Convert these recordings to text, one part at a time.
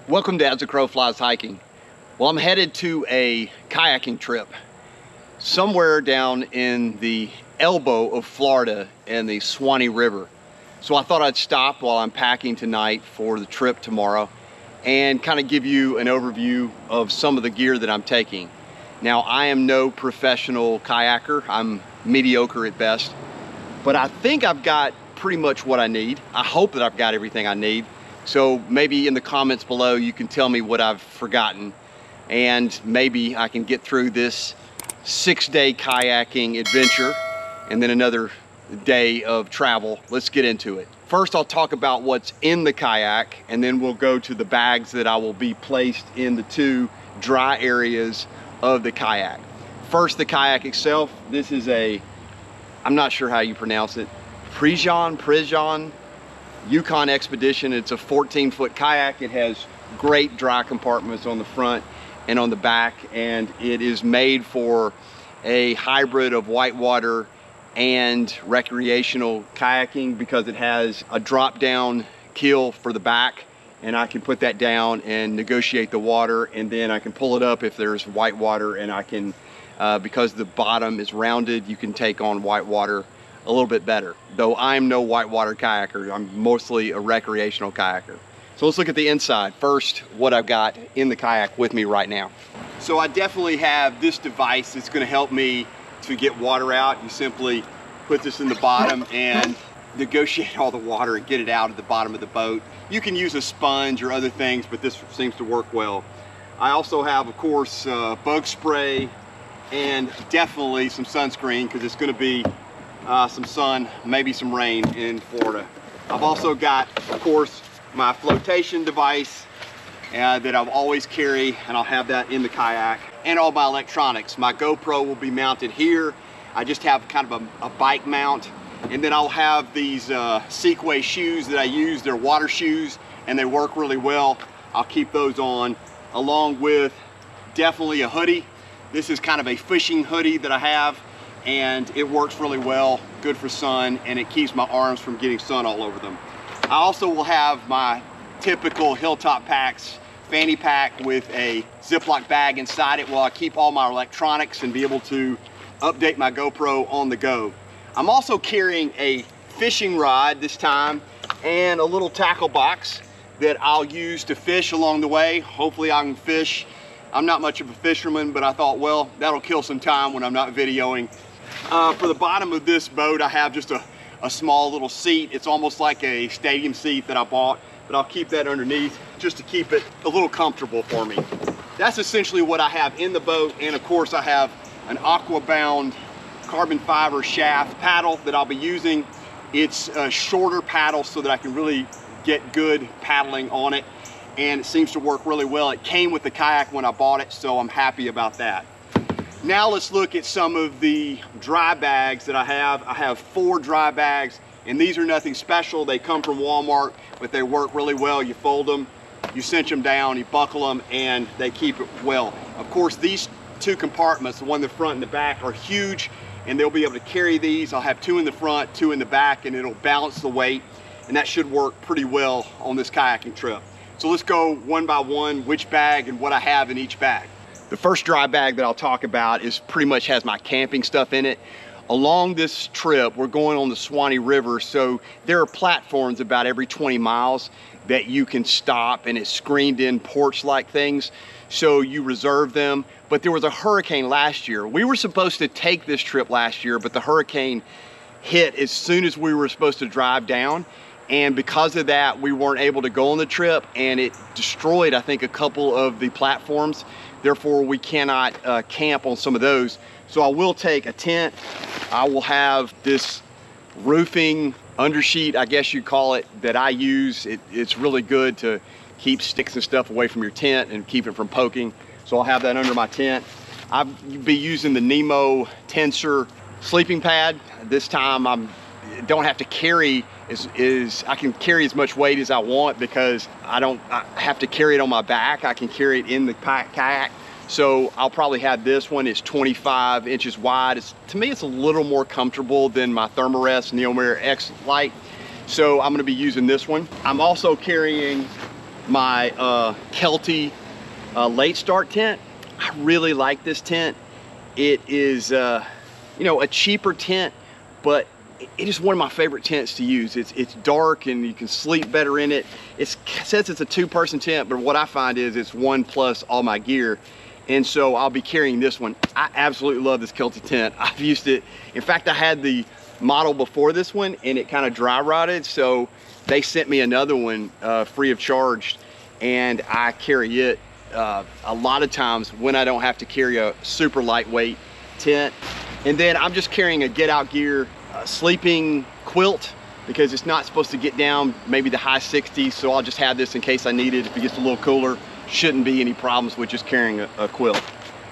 Welcome to As the Crow Flies Hiking. Well, I'm headed to a kayaking trip somewhere down in the elbow of Florida and the Suwanee River. So I thought I'd stop while I'm packing tonight for the trip tomorrow and kind of give you an overview of some of the gear that I'm taking. Now, I am no professional kayaker. I'm mediocre at best, but I think I've got pretty much what I need. I hope that I've got everything I need. So maybe in the comments below, you can tell me what I've forgotten, and maybe I can get through this 6-day kayaking adventure and then another day of travel. Let's get into it. First, I'll talk about what's in the kayak, and then we'll go to the bags that I will be placed in the 2 dry areas of the kayak. First, the kayak itself. This is I'm not sure how you pronounce it, Prison Yukon Expedition. It's a 14-foot kayak. It has great dry compartments on the front and on the back, and it is made for a hybrid of whitewater and recreational kayaking because it has a drop-down keel for the back, and I can put that down and negotiate the water, and then I can pull it up if there's whitewater, and I can, because the bottom is rounded, you can take on whitewater a little bit better. Though I'm no whitewater kayaker, I'm mostly a recreational kayaker. So let's look at the inside. First, what I've got in the kayak with me right now. So I definitely have this device that's gonna help me to get water out. You simply put this in the bottom and negotiate all the water and get it out at the bottom of the boat. You can use a sponge or other things, but this seems to work well. I also have, of course, bug spray and definitely some sunscreen because it's gonna be some sun, maybe some rain in Florida. I've also got, of course, my flotation device that I'll always carry, and I'll have that in the kayak, and all my electronics. My GoPro will be mounted here. I just have kind of a bike mount, and then I'll have these Segway shoes that I use. They're water shoes, and they work really well. I'll keep those on, along with definitely a hoodie. This is kind of a fishing hoodie that I have, and it works really well, good for sun, and it keeps my arms from getting sun all over them. I also will have my typical Hilltop Packs fanny pack with a Ziploc bag inside it while I keep all my electronics and be able to update my GoPro on the go. I'm also carrying a fishing rod this time and a little tackle box that I'll use to fish along the way. Hopefully I can fish. I'm not much of a fisherman, but I thought, well, that'll kill some time when I'm not videoing. For the bottom of this boat, I have just a small little seat. It's almost like a stadium seat that I bought, but I'll keep that underneath just to keep it a little comfortable for me. That's essentially what I have in the boat, and of course I have an aqua-bound carbon fiber shaft paddle that I'll be using. It's a shorter paddle so that I can really get good paddling on it, and it seems to work really well. It came with the kayak when I bought it, so I'm happy about that. Now let's look at some of the dry bags that I have. I have 4 dry bags, and these are nothing special. They come from Walmart, but they work really well. You fold them, you cinch them down, you buckle them, and they keep it well. Of course, these 2 compartments, the one in the front and the back, are huge, and they'll be able to carry these. I'll have 2 in the front, 2 in the back, and it'll balance the weight, and that should work pretty well on this kayaking trip. So let's go one by one, which bag and what I have in each bag. The first dry bag that I'll talk about is pretty much has my camping stuff in it. Along this trip, we're going on the Suwanee River, so there are platforms about every 20 miles that you can stop, and it's screened in porch-like things, so you reserve them. But there was a hurricane last year. We were supposed to take this trip last year, but the hurricane hit as soon as we were supposed to drive down, and because of that, we weren't able to go on the trip, and it destroyed, I think, a couple of the platforms. Therefore, we cannot camp on some of those. So I will take a tent. I will have this roofing undersheet, I guess you call it, that I use. It's really good to keep sticks and stuff away from your tent and keep it from poking. So I'll have that under my tent. I'll be using the Nemo Tensor sleeping pad. This time I don't have to carry I can carry as much weight as I want because I have to carry it on my back. I can carry it in the kayak. So I'll probably have this one. It's 25 inches wide. To me, it's a little more comfortable than my Thermarest Neomare X Lite. So I'm gonna be using this one. I'm also carrying my Kelty late start tent. I really like this tent. It is, you know, a cheaper tent, but it is one of my favorite tents to use. It's dark and you can sleep better in it. It says it's a 2-person tent, but what I find is it's 1 plus all my gear. And so I'll be carrying this one. I absolutely love this Kelty tent. I've used it. In fact, I had the model before this one and it kind of dry rotted. So they sent me another one free of charge, and I carry it a lot of times when I don't have to carry a super lightweight tent. And then I'm just carrying a get out gear sleeping quilt, because it's not supposed to get down maybe the high 60s, so I'll just have this in case I need it. If it gets a little cooler, shouldn't be any problems with just carrying a quilt.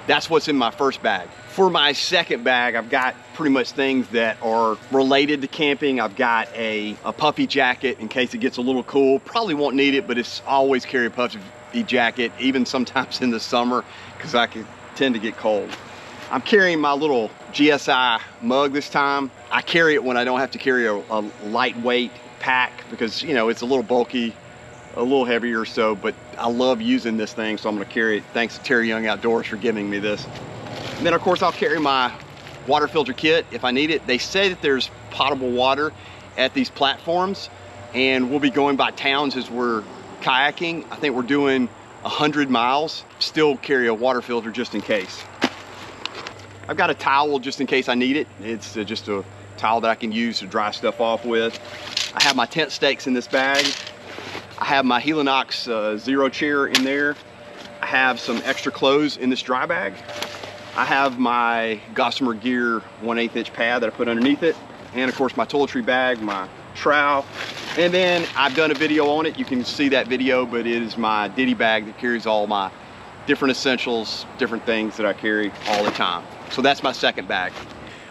That's what's in my first bag. For my second bag, I've got pretty much things that are related to camping. I've got a puffy jacket in case it gets a little cool. Probably won't need it, but it's always carry a puffy jacket, even sometimes in the summer, because I can tend to get cold. I'm carrying my little GSI mug this time. I carry it when I don't have to carry a lightweight pack, because, you know, it's a little bulky, a little heavier, so, but I love using this thing, so I'm gonna carry it. Thanks to Terry Young Outdoors for giving me this. And then of course I'll carry my water filter kit if I need it. They say that there's potable water at these platforms, and we'll be going by towns as we're kayaking. I think we're doing 100 miles. Still carry a water filter just in case. I've got a towel just in case I need it. It's just a towel that I can use to dry stuff off with. I have my tent stakes in this bag. I have my Helinox Zero chair in there. I have some extra clothes in this dry bag. I have my Gossamer Gear 1/8 inch pad that I put underneath it. And of course my toiletry bag, my trowel. And then I've done a video on it. You can see that video, but it is my ditty bag that carries all my different essentials, different things that I carry all the time. So that's my second bag.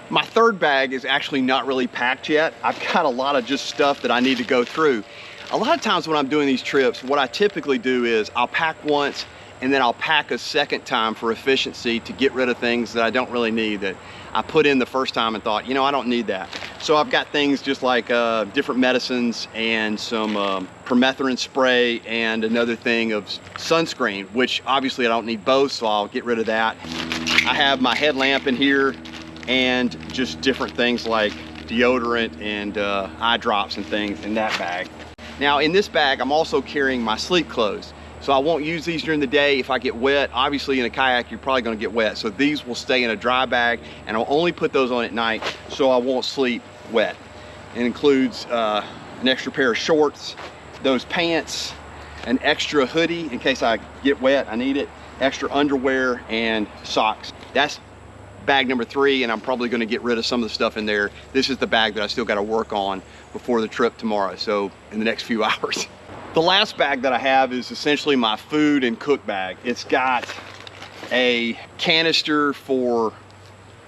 My third bag is actually not really packed yet. I've got a lot of just stuff that I need to go through. A lot of times when I'm doing these trips, what I typically do is I'll pack once and then I'll pack a second time for efficiency to get rid of things that I don't really need, that I put in the first time and thought, you know, I don't need that. So I've got things just like different medicines and some permethrin spray and another thing of sunscreen, which obviously I don't need both, so I'll get rid of that. I have my headlamp in here and just different things like deodorant and eye drops and things in that bag. Now in this bag, I'm also carrying my sleep clothes. So I won't use these during the day if I get wet. Obviously in a kayak, you're probably gonna get wet. So these will stay in a dry bag, and I'll only put those on at night so I won't sleep wet. It includes an extra pair of shorts, those pants, an extra hoodie in case I get wet, I need it, extra underwear, and socks. That's bag number 3, and I'm probably gonna get rid of some of the stuff in there. This is the bag that I still gotta work on before the trip tomorrow, so in the next few hours. The last bag that I have is essentially my food and cook bag. It's got a canister for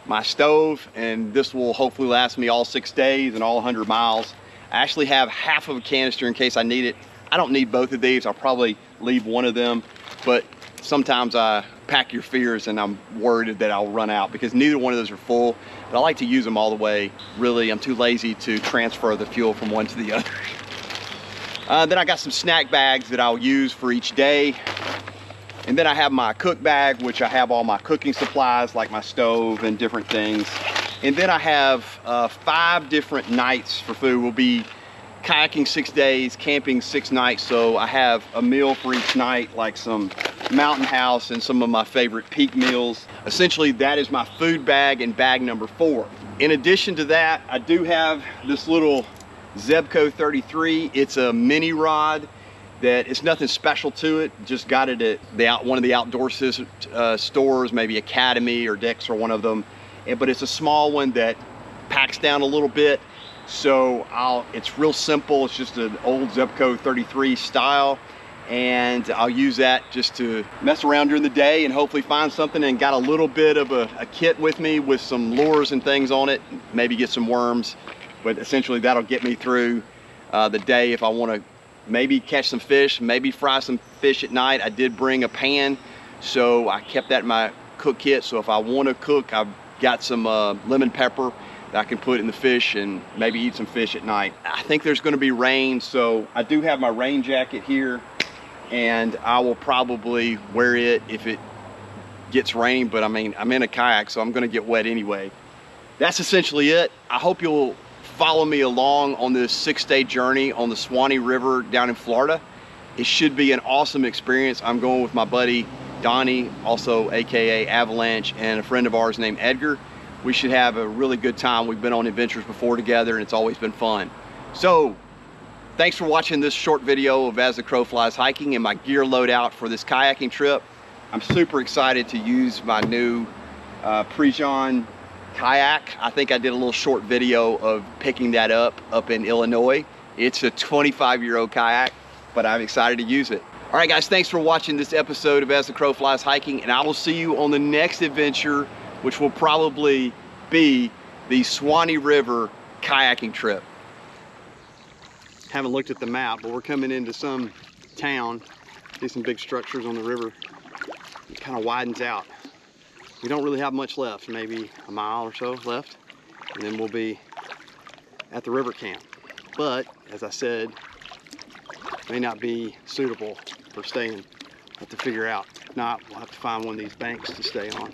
my stove, and this will hopefully last me all 6 days and all 100 miles. I actually have half of a canister in case I need it. I don't need both of these. I'll probably leave one of them, but sometimes I pack your fears and I'm worried that I'll run out, because neither one of those are full, but I like to use them all the way. Really, I'm too lazy to transfer the fuel from one to the other. Then I got some snack bags that I'll use for each day. And then I have my cook bag, which I have all my cooking supplies like my stove and different things. And then I have 5 different nights for food. We'll be kayaking 6 days, camping 6 nights. So I have a meal for each night, like some Mountain House and some of my favorite peak meals. Essentially, that is my food bag and bag number 4. In addition to that, I do have this little Zebco 33. It's a mini rod that it's nothing special to it. Just got it at one of the outdoor stores, maybe Academy or Dick's or one of them. But it's a small one that packs down a little bit. So it's real simple. It's just an old Zebco 33 style. And I'll use that just to mess around during the day and hopefully find something, and got a little bit of a kit with me with some lures and things on it, maybe get some worms. But essentially that'll get me through the day if I want to maybe catch some fish, maybe fry some fish at night. I did bring a pan, so I kept that in my cook kit. So if I want to cook, I've got some lemon pepper that I can put in the fish and maybe eat some fish at night. I think there's going to be rain, so I do have my rain jacket here. and I will probably wear it if it gets raining, but I mean, I'm in a kayak, so I'm gonna get wet anyway. That's essentially it. I hope you'll follow me along on this 6-day journey on the Suwanee River down in Florida. It should be an awesome experience. I'm going with my buddy Donnie, also AKA Avalanche, and a friend of ours named Edgar. We should have a really good time. We've been on adventures before together and it's always been fun. So thanks for watching this short video of As the Crow Flies hiking and my gear loadout for this kayaking trip. I'm super excited to use my new Prejean kayak. I think I did a little short video of picking that up in Illinois. It's a 25-year-old kayak, but I'm excited to use it. All right, guys, thanks for watching this episode of As the Crow Flies hiking, and I will see you on the next adventure, which will probably be the Suwanee River kayaking trip. Haven't looked at the map, but we're coming into some town. See some big structures on the river. It kind of widens out. We don't really have much left, maybe a mile or so left, and then we'll be at the river camp. But as I said, may not be suitable for staying. We'll have to figure out. If not, we'll have to find one of these banks to stay on.